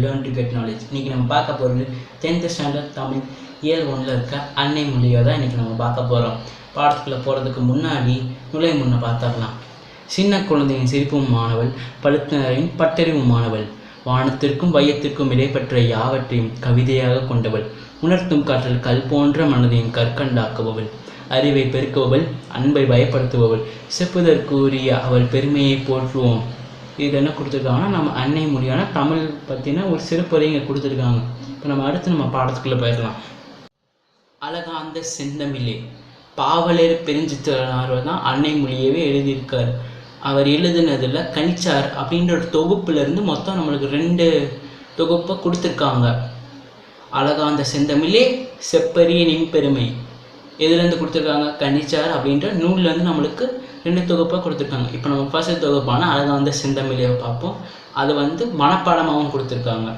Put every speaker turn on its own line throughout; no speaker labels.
learn to get knowledge. இன்றைக்கி நம்ம பார்க்க போகிறது 10th ஸ்டாண்டர்ட் தமிழ் இயர் 1ல் இருக்க அன்னை மொழியை தான் இன்றைக்கி நம்ம பார்க்க போகிறோம். பாடத்துக்குள்ளே போகிறதுக்கு முன்னாடி முன்ன பார்த்துடலாம். சின்ன குழந்தையின் சிரிப்பும் மாணவள், பழுத்தினரின் பட்டறிவு மாணவள், வானத்திற்கும் வையத்திற்கும் இடைப்பெற்ற யாவற்றையும் கவிதையாக கொண்டவள், உணர்த்தும் காற்றில் கல் போன்ற மனதையும் கற்கண்டாக்குபவள், அறிவை பெருக்குபவள், அன்பை பயப்படுத்துபவள், செப்புதற்குரிய அவள் பெருமையை போற்றுவோம். இது என்ன கொடுத்துருக்காங்கன்னா, நம்ம அன்னை மொழியான தமிழ் பற்றின ஒரு சிறப்புரை இங்கே கொடுத்துருக்காங்க. இப்போ நம்ம அடுத்து பாடத்துக்குள்ளே போயிடலாம். அழகாந்த செந்தமிழே, பாவலர் பெருஞ்சித்திரனார் தான் அன்னை மொழியவே எழுதியிருக்கார். அவர் எழுதுனதில் கணிச்சார் அப்படின்ற ஒரு தொகுப்புலேருந்து மொத்தம் நம்மளுக்கு 2 தொகுப்பை கொடுத்துருக்காங்க. அழகாந்த செந்தமிழே, செப்பரிய நின் பெருமை, எதுலேருந்து கொடுத்துருக்காங்க? கணிச்சார் அப்படின்ற நூல்லேருந்து நம்மளுக்கு 2 தொகுப்பாக கொடுத்துருக்காங்க. இப்போ நம்ம ஃபர்ஸ்ட் தொகுப்பான அழகாந்த செந்தமிழை பார்ப்போம். அது மனப்பாடமாகவும் கொடுத்துருக்காங்க.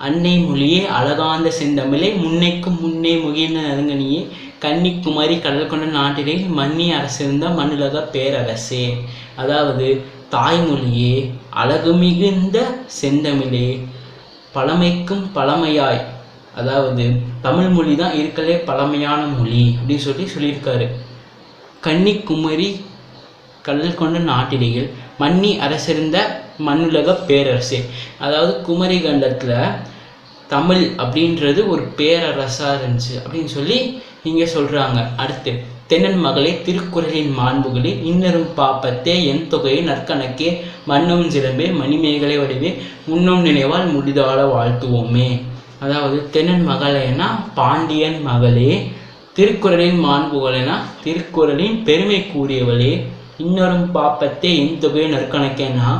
அன்னை மொழியே அழகாந்த செந்தமிழை, முன்னைக்கும் முன்னே முகிழ்ந்த நறுங்கனியே, கன்னிக்குமரி கடல் கொண்ட நாட்டிலே மன்னி அரசிருந்த மண்ணுலக பேரரசே. அதாவது தாய்மொழியே, அழகு மிகுந்த செந்தமிழே, பழமைக்கும் பழமையாய், அதாவது தமிழ் மொழி தான் இருக்கலே பழமையான மொழி அப்படின்னு சொல்லியிருக்காரு. கன்னிக்குமரி கடல் கொண்ட நாட்டிலேயில் மன்னி அரசிருந்த மண்ணுலக பேரரசே. அதாவது குமரி கண்டத்தில் தமிழ் அப்படின்றது ஒரு பேரரசாக இருந்துச்சு அப்படின்னு சொல்லி இங்கே சொல்கிறாங்க. அடுத்து, தென்னன் மகளே திருக்குறளின் மாண்புகளே, இன்னரும் பாப்பத்தே என் தொகையை நற்கணக்கே, மண்ணும் சிலம்பே மணிமேகலை வடிவே, முன்னும் நினைவால் முடிதாள வாழ்த்துவோமே. அதாவது தென்னன் மகளேனா பாண்டியன் மகளே, திருக்குறளின் மாண்புகளேனா திருக்குறளின் பெருமை கூறியவளே, இன்னொரும் பாப்பத்தே என் தொகையை நற்கணக்கேனா,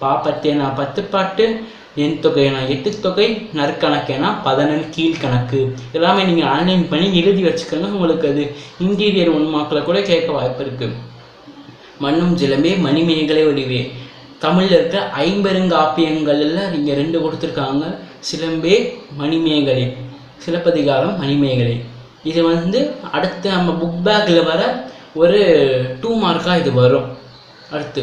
பாப்பத்தேனா 10 பாட்டு, என் தொகைனா 8 தொகை, நற்கணக்கேனா 11 கீழ்கணக்கு. எல்லாமே நீங்கள் ஆன்லைன் பண்ணி எழுதி வச்சுக்கோங்க. உங்களுக்கு அது இன்டீரியர் 1 மார்க்கில் கூட கேட்க வாய்ப்பு இருக்குது. மண்ணும் சிலம்பே மணிமேகலை வடிவே, தமிழில் இருக்க 5 பெருங்காப்பியங்களில் நீங்கள் 2 கொடுத்துருக்காங்க. சிலம்பே மணிமேகலை, சிலப்பதிகாரம் மணிமேகலை. இது அடுத்து நம்ம புக் பேக்கில் வர ஒரு 2 மார்க்காக இது வரும். அடுத்து,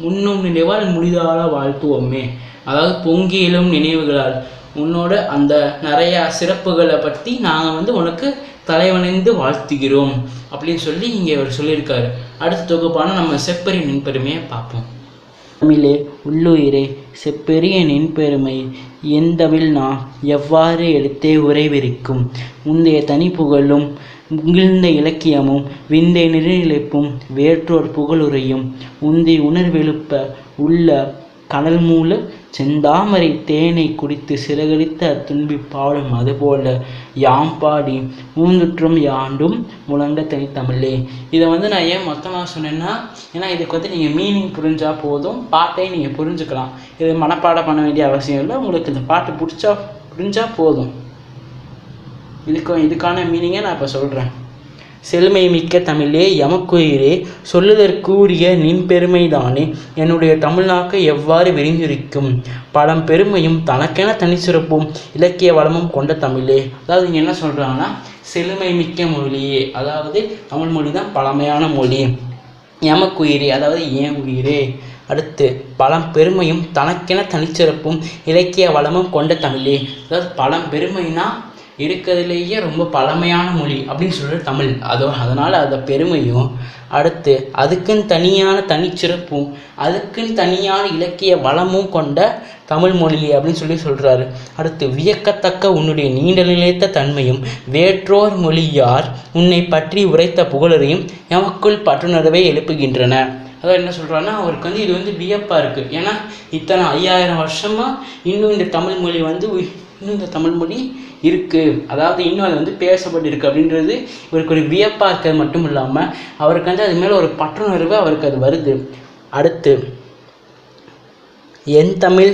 முன்னும் நினைவால் முடிதால வாழ்த்துவோமே, அதாவது பொங்கியிலும் நினைவுகளால் உன்னோட அந்த நிறையா சிறப்புகளை பற்றி நாங்கள் உனக்கு தலைவணைந்து வாழ்த்துகிறோம் அப்படின்னு சொல்லி இங்கே அவர் சொல்லியிருக்காரு. அடுத்த தொகுப்பான நம்ம செப்பரிய நின் பெருமையை பார்ப்போம். தமிழே உள்ளுயிரே, செப்பெரிய நின் பெருமை எந்தவில் நான் எவ்வாறு எடுத்தே உரைவிரிக்கும், முந்தைய தனி புகழும் முகிழ்ந்த இலக்கியமும் விந்தை நிறைநிலைப்பும் வேற்றோர் புகழுரையும் உந்தி உணர்வெழுப்ப உள்ள கனல் மூல செந்தாமரை தேனை குடித்து சிறகடித்த துன்பி பாடும், அதுபோல யாம் பாடி மூந்துற்றும் யாண்டும் முழங்க தனித்தமிழே. இதை நான் ஏன் மொத்தமாக சொன்னேன்னா, ஏன்னா இதுக்கு நீங்கள் மீனிங் புரிஞ்சால் போதும், பாட்டையும் நீங்கள் புரிஞ்சுக்கலாம். இது மனப்பாடம் பண்ண வேண்டிய அவசியம் இல்லை. உங்களுக்கு இந்த பாட்டு புரிஞ்சால் போதும். இதுக்கான மீனிங்கை நான் இப்போ சொல்கிறேன். செழுமை மிக்க தமிழே எமக்குயிரே, சொல்லுதற்கூறிய நின் பெருமைதானே என்னுடைய தமிழ்நாக்கை எவ்வாறு விரிந்திருக்கும், பழம் பெருமையும் தனக்கென தனிச்சிறப்பும் இலக்கிய வளமும் கொண்ட தமிழே. அதாவது இங்கே என்ன சொல்கிறாங்கன்னா, செழுமை மிக்க மொழியே, அதாவது தமிழ் மொழி தான் பழமையான மொழி. எமக்குயிரே, அதாவது ஏன் உயிரே. அடுத்து, பழம் பெருமையும் தனக்கென தனிச்சிறப்பும் இலக்கிய வளமும் கொண்ட தமிழே. அதாவது பழம் பெருமைனா இருக்கிறதுலேயே ரொம்ப பழமையான மொழி அப்படின்னு சொல்கிறது தமிழ். அதனால் அதை பெருமையும், அடுத்து அதுக்குன்னு தனியான தனிச்சிறப்பும் அதுக்குன்னு தனியான இலக்கிய வளமும் கொண்ட தமிழ் மொழி அப்படின்னு சொல்கிறாரு. அடுத்து, வியக்கத்தக்க உன்னுடைய நீண்ட நிலைத்த தன்மையும் வேற்றோர் மொழியார் உன்னை பற்றி உரைத்த புகழரையும் எமக்குள் பற்றுணர்வை எழுப்புகின்றன. அதாவது என்ன சொல்கிறான்னா, அவருக்கு இது வியப்பாக இருக்குது. ஏன்னா இத்தனை 5000 வருஷமாக இன்னும் இந்த தமிழ் மொழி இந்த தமிழ் மொழி இருக்குது, அதாவது இன்னும் அது பேசப்பட்டு இருக்குது அப்படின்றது இவருக்கு ஒரு வியப்பாக இருக்கிறது மட்டும் இல்லாமல் அவருக்கு அது மேலே ஒரு பற்றுணர்வு அவருக்கு அது வருது. அடுத்து, என் தமிழ்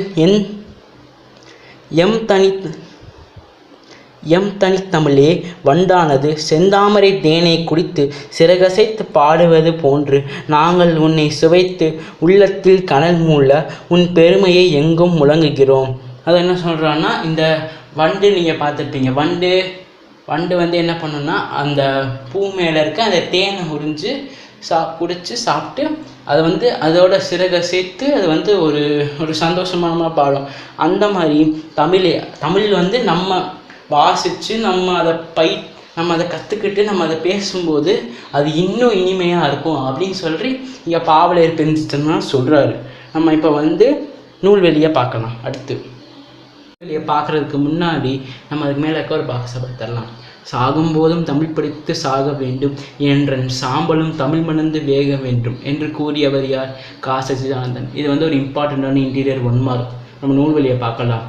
எம் தனித்தமிழே வண்டானது செந்தாமரை தேனை குடித்து சிறகசைத்து பாடுவது போன்று நாங்கள் உன்னை சுவைத்து உள்ளத்தில் கனல் மூல உன் பெருமையை எங்கும் முழங்குகிறோம். அது என்ன சொல்கிறான்னா, இந்த வண்டு நீங்கள் பார்த்துருப்பீங்க. வண்டு என்ன பண்ணுன்னா, அந்த பூ மேலே இருக்க அந்த தேனை உறிஞ்சு குடித்து சாப்பிட்டு அதை வந்து அதோட சிறகை சேர்த்து அது வந்து ஒரு ஒரு சந்தோஷமான பாடம். அந்த மாதிரி தமிழ் வந்து நம்ம வாசித்து நம்ம அதை கற்றுக்கிட்டு நம்ம அதை பேசும்போது அது இன்னும் இனிமையாக இருக்கும் அப்படின்னு சொல்லி இங்கே பாவலரேறு பெருஞ்சித்திரனார் சொல்கிறாரு. நம்ம இப்போ வந்து நூல்வெளியை பார்க்கலாம். அடுத்து நூல்வெளியை பார்க்குறதுக்கு முன்னாடி நம்ம அதுக்கு மேலே இருக்க ஒரு பாக்ஸை பார்த்துடலாம். சாகும்போதும் தமிழ் படித்து சாக வேண்டும் என்றன் சாம்பலும் தமிழ் மணந்து வேக வேண்டும் என்று கூறியவர் யார்? கா. சச்சிதானந்தன். இது வந்து ஒரு இம்பார்ட்டண்ட்டான இன்டீரியர் 1 மார்க். நம்ம நூல்வெளியை பார்க்கலாம்.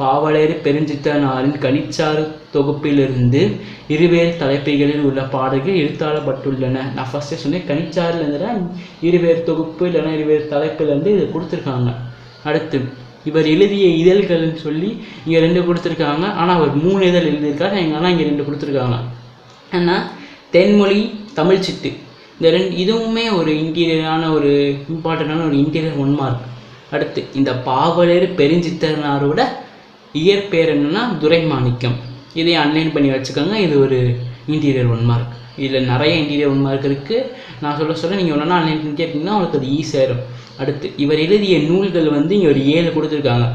பாவலரேறு பெருஞ்சித்திரனாரின் கனிச்சாறு தொகுப்பிலிருந்து இருவேறு தலைப்புகளில் உள்ள பாடல்கள் எழுத்தாளப்பட்டுள்ளன. நான் ஃபஸ்ட்டே சொன்னேன், கனிச்சாறில் இருந்துன்னா இருவேறு தொகுப்பு இல்லைன்னா இருவேறு தலைப்பிலேருந்து இது கொடுத்துருக்காங்க. அடுத்து இவர் எழுதிய இதழ்கள்னு சொல்லி இங்கே 2 கொடுத்துருக்காங்க. ஆனால் அவர் 3 இதழ் எழுதியிருக்காரு. ஆனால் இங்கே 2 கொடுத்துருக்காங்க. ஆனால் தென்மொழி தமிழ் சிட்டு இந்த 2 இதுவுமே ஒரு இன்டீரியரான ஒரு இம்பார்ட்டண்டான ஒரு இன்டீரியர் 1 மார்க். அடுத்து இந்த பாவலரேறு பெருஞ்சித்திரனாரோட இயற்பெயர் என்னன்னா துரைமாணிக்கம். இதையும் அன்லைன் பண்ணி வச்சுக்கோங்க. இது ஒரு இன்டீரியர் 1 மார்க். இதில் நிறைய இன்டீரியர் 1 மார்க் இருக்குது. நான் சொல்ல நீங்கள் ஒன்றா அன்லைன் பண்ணி கேட்டிங்கன்னா உங்களுக்கு அது ஈஸியாக இருக்கும். அடுத்து இவர் எழுதிய நூல்கள் வந்து இங்கே ஒரு 7 கொடுத்துருக்காங்க.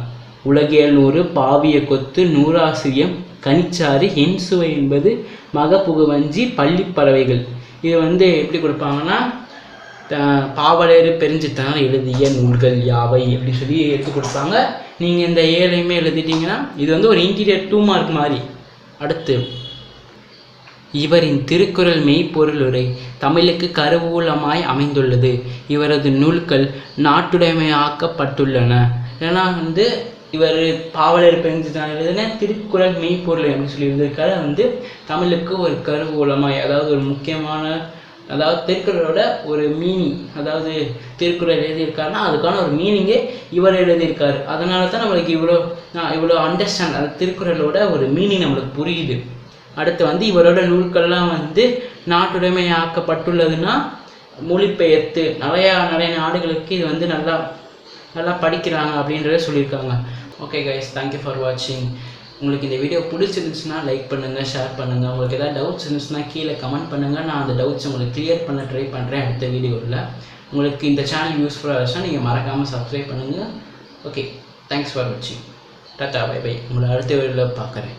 உலகியல் 100, பாவிய கொத்து, நூறாசிரியம், கனிச்சாறு, என் சுவை என்பது, மகப்புகுவஞ்சி, பள்ளிப்பறவைகள். இது வந்து எப்படி கொடுப்பாங்கன்னா பாவலரேறு பெருஞ்சித்திரனார் எழுதிய நூல்கள் யாவை அப்படின்னு சொல்லி எடுத்து கொடுப்பாங்க. நீங்கள் இந்த 7ஐயுமே எழுதிட்டீங்கன்னா இது வந்து ஒரு இன்டீரியர் 2 மார்க் மாதிரி. அடுத்து இவரின் திருக்குறள் மெய்ப்பொருளுரை தமிழுக்கு கருவூலமாய் அமைந்துள்ளது. இவரது நூல்கள் நாட்டுடைமையாக்கப்பட்டுள்ளன. ஏன்னா வந்து இவர் பாவலரேறு பெருஞ்சித்திரனார் எழுதின திருக்குறள் மெய்ப்பொருள் அப்படின்னு சொல்லி எழுதியிருக்காரு. வந்து தமிழுக்கு ஒரு கருவூலமாய், அதாவது ஒரு முக்கியமான, அதாவது திருக்குறளோட ஒரு மீனிங், அதாவது திருக்குறள் எழுதியிருக்காருன்னா அதுக்கான ஒரு மீனிங்கே இவர் எழுதியிருக்காரு. அதனால தான் நம்மளுக்கு இவ்வளோ அண்டர்ஸ்டாண்ட், அது திருக்குறளோட ஒரு மீனிங் நம்மளுக்கு புரியுது. அடுத்து வந்து இவரோட நூல்கள்லாம் வந்து நாட்டுடைமையாக்கப்பட்டுள்ளதுன்னா மொழிபெயர்த்து நிறையா நாடுகளுக்கு இது வந்து நல்லா படிக்கிறாங்க அப்படின்றத சொல்லியிருக்காங்க. ஓகே கைஸ், தேங்க்யூ ஃபார் வாட்சிங். உங்களுக்கு இந்த வீடியோ பிடிச்சிருந்துச்சுன்னா லைக் பண்ணுங்கள், ஷேர் பண்ணுங்கள். உங்களுக்கு ஏதாவது டவுட்ஸ் இருந்துச்சுன்னா கீழே கமெண்ட் பண்ணுங்கள். நான் அந்த டவுட்ஸ் உங்களுக்கு கிளியர் பண்ண ட்ரை பண்ணுறேன் அடுத்த வீடியோவில். உங்களுக்கு இந்த சேனல் யூஸ்ஃபுல்லாக இருந்துச்சுன்னா நீங்கள் மறக்காமல் சப்ஸ்கிரைப் பண்ணுங்கள். ஓகே, தேங்க்ஸ் ஃபார் வாட்சிங். Tata, bye bye. உங்களை அடுத்த வீடியோவில் பார்க்குறேன்.